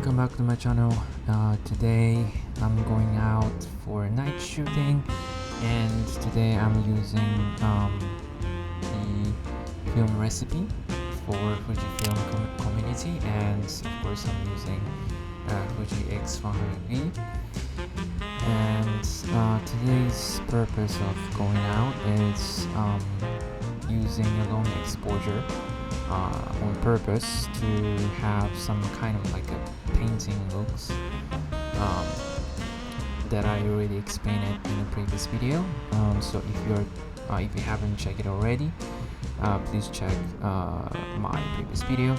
welcome back to my channel. Today I'm going out for night shooting, and today I'm using the film recipe for Fujifilm community, and of course I'm using Fuji X100V. And today's purpose of going out is using a long exposure on purpose to have some kind of like a painting looks that I already explained it in the previous video. So if you haven't checked it already, please check my previous video.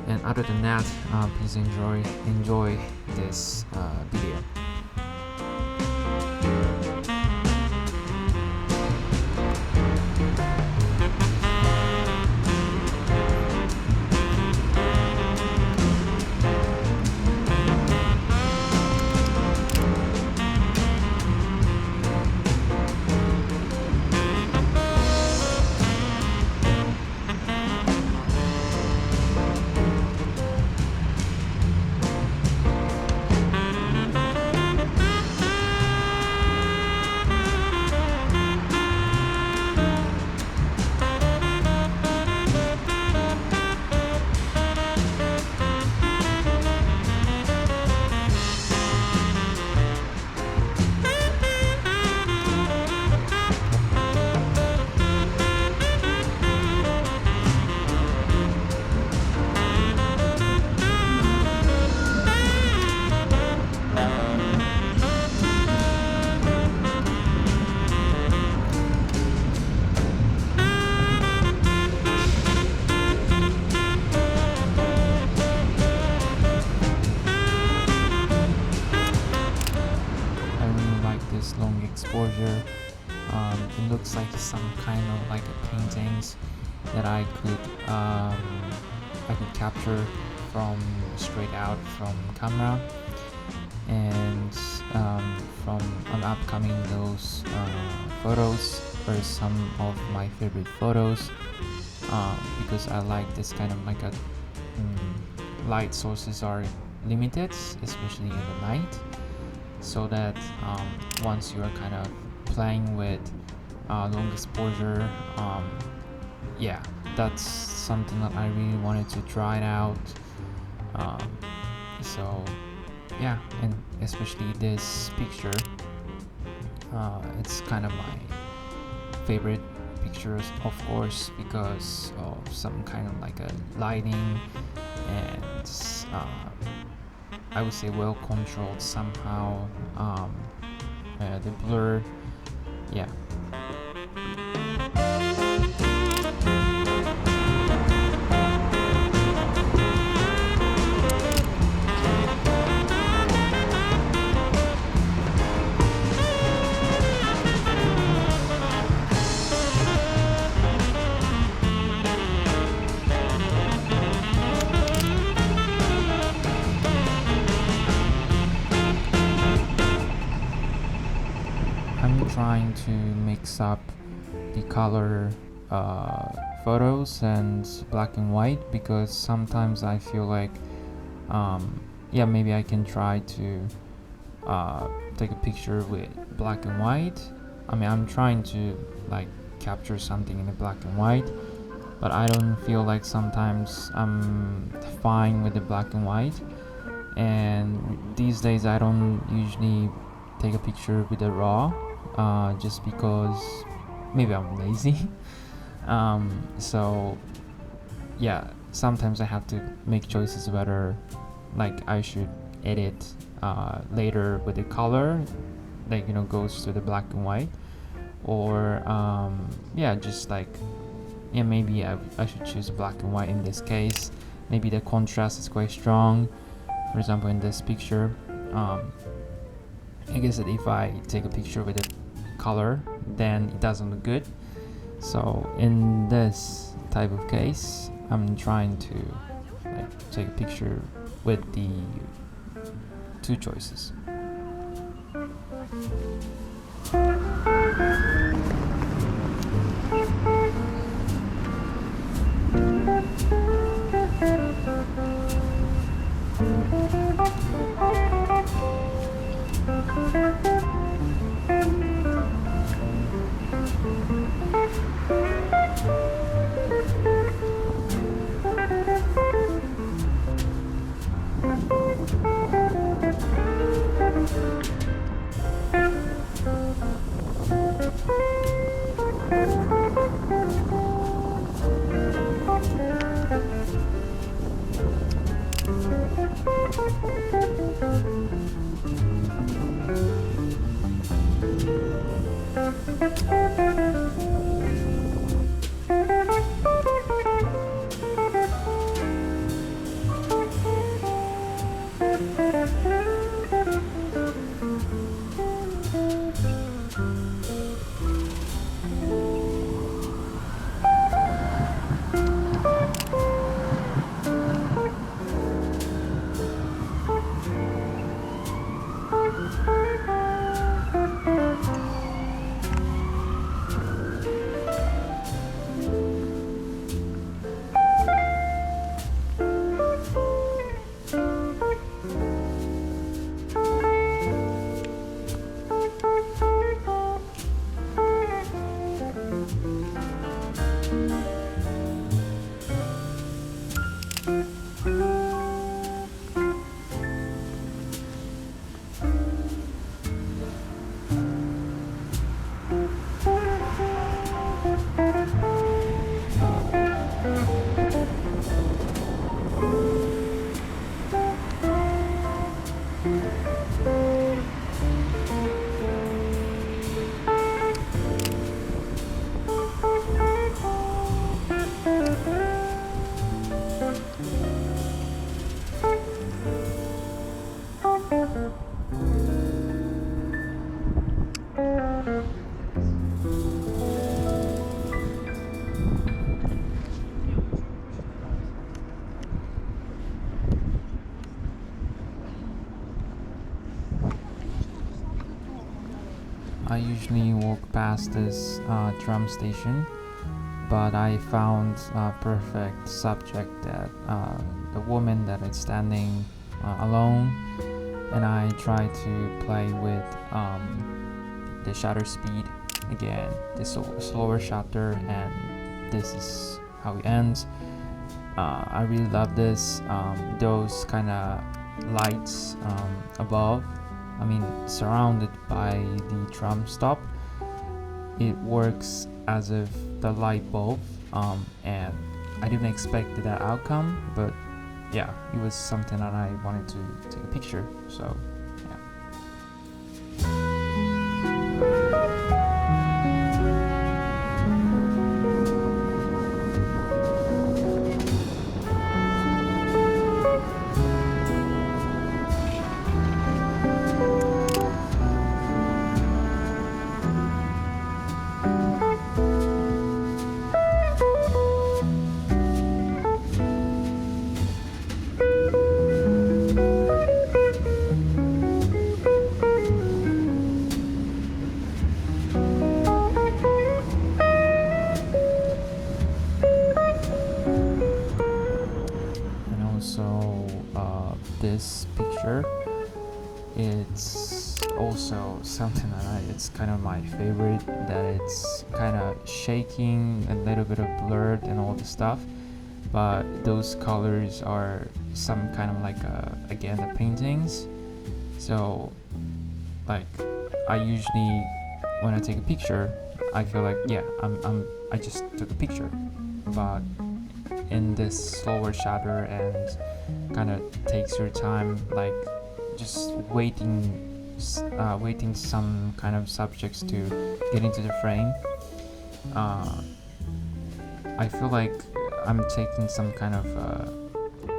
And other than that, please enjoy this video. Long exposure. It looks like some kind of like a paintings that I could capture from straight out from camera, and from upcoming those photos are some of my favorite photos, because I like this kind of like a light sources are limited, especially in the night, so that once you are kind of playing with long exposure, yeah, that's something that I really wanted to try it out. So yeah, and especially this picture, it's kind of my favorite pictures, of course, because of some kind of like a lighting and I would say well controlled somehow, the blur, yeah. Trying to mix up the color photos and black and white, because sometimes I feel like yeah, maybe I can try to take a picture with black and white. I mean, I'm trying to like capture something in the black and white, but I don't feel like sometimes I'm fine with the black and white, and these days I don't usually take a picture with the raw, just because maybe I'm lazy. So yeah, sometimes I have to make choices whether like I should edit later with the color, like, you know, goes to the black and white, or yeah, just like, yeah, maybe I should choose black and white in this case. Maybe the contrast is quite strong, for example in this picture. I guess that if I take a picture with the color, then it doesn't look good. So in this type of case, I'm trying to like take a picture with the two choices. I usually walk past this tram station, but I found a perfect subject that the woman that is standing alone, and I try to play with the shutter speed again, the slower shutter, and this is how it ends. I really love this, those kind of lights above, I mean surrounded by the tram stop. It works as if the light bulb, and I didn't expect that outcome, but yeah, it was something that I wanted to take a picture, so yeah. This picture, it's also something that it's kind of my favorite, that it's kind of shaking, a little bit of blurred and all the stuff, but those colors are some kind of like again the paintings. So like I usually, when I take a picture, I feel like yeah, I just took a picture, but in this slower shutter and kind of takes your time, like just waiting some kind of subjects to get into the frame. I feel like I'm taking some kind of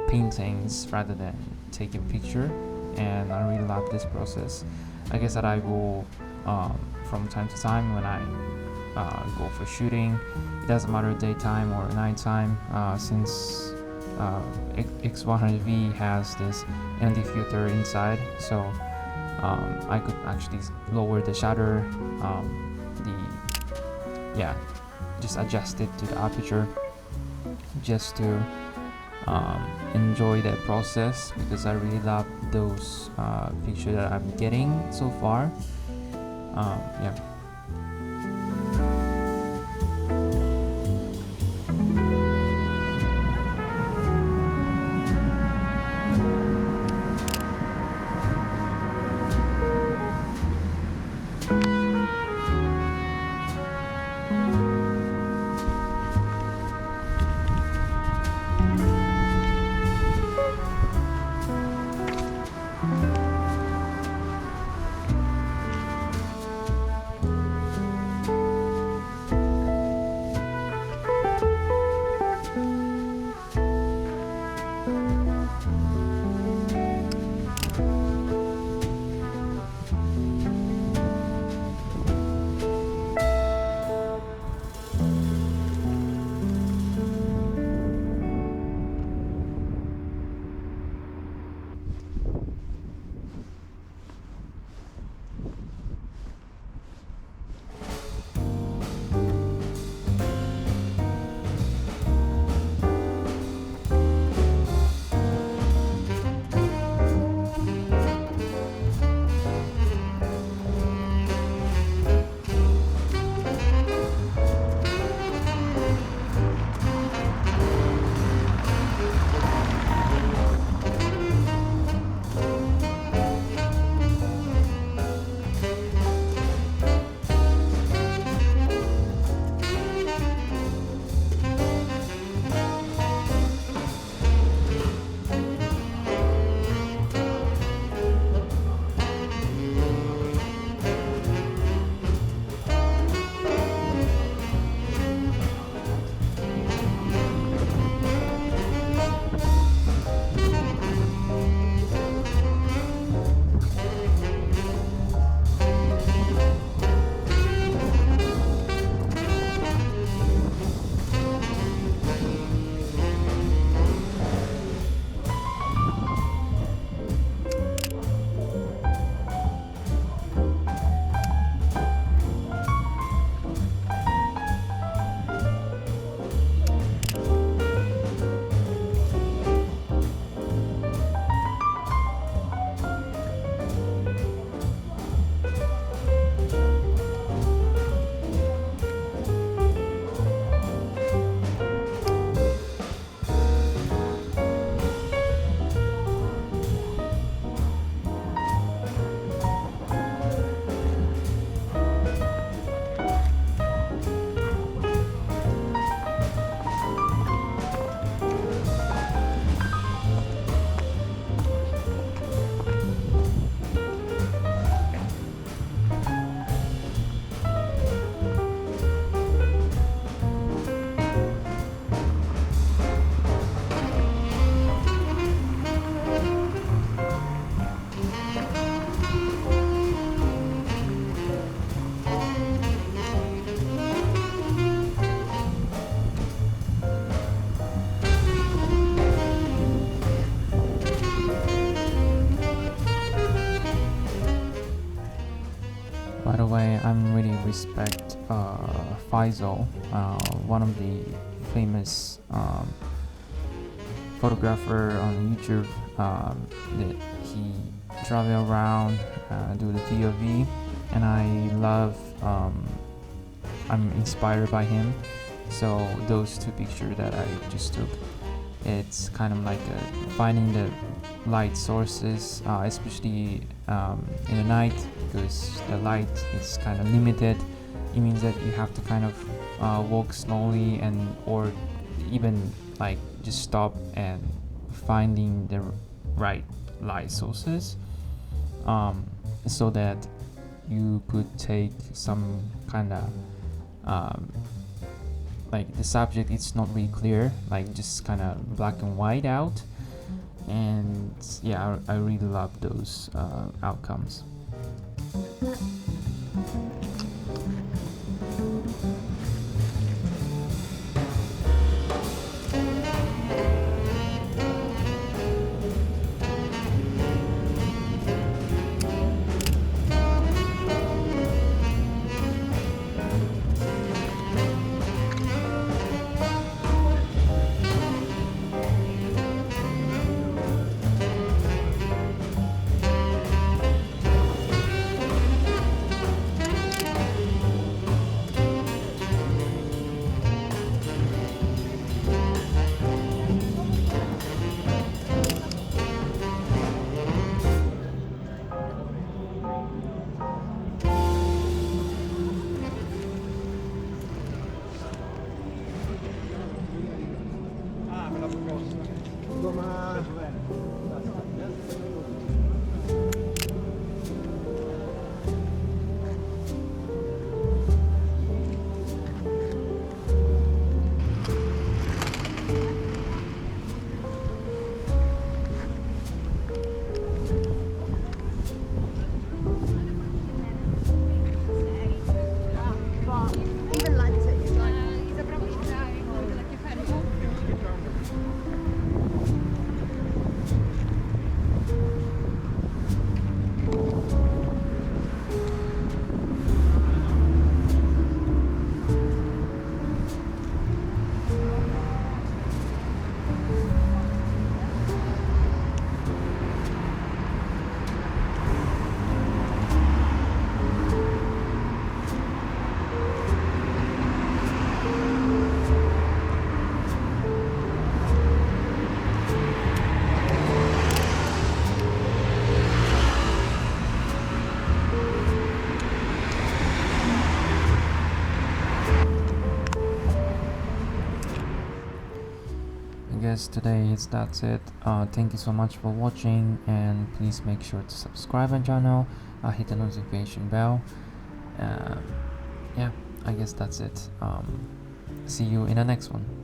paintings rather than taking a picture, and I really love this process. I guess that I will from time to time when I go for shooting, it doesn't matter daytime or nighttime, since X100V has this ND filter inside, so I could actually lower the shutter, just adjust it to the aperture just to enjoy that process, because I really love those pictures that I'm getting so far. Yeah. By the way, I'm really respect Faisal, one of the famous photographer on YouTube, that he travel around, do the POV, and I love, I'm inspired by him. So those two pictures that I just took, it's kind of like finding the light sources, especially in the night, because the light is kind of limited. It means that you have to kind of walk slowly, and or even like just stop and finding the right light sources, so that you could take some kind of like the subject, it's not really clear, like just kind of black and white out. And yeah, I really love those outcomes. Guess today that's it. Thank you so much for watching, and please make sure to subscribe my channel, hit the notification bell. Yeah, I guess that's it. See you in the next one.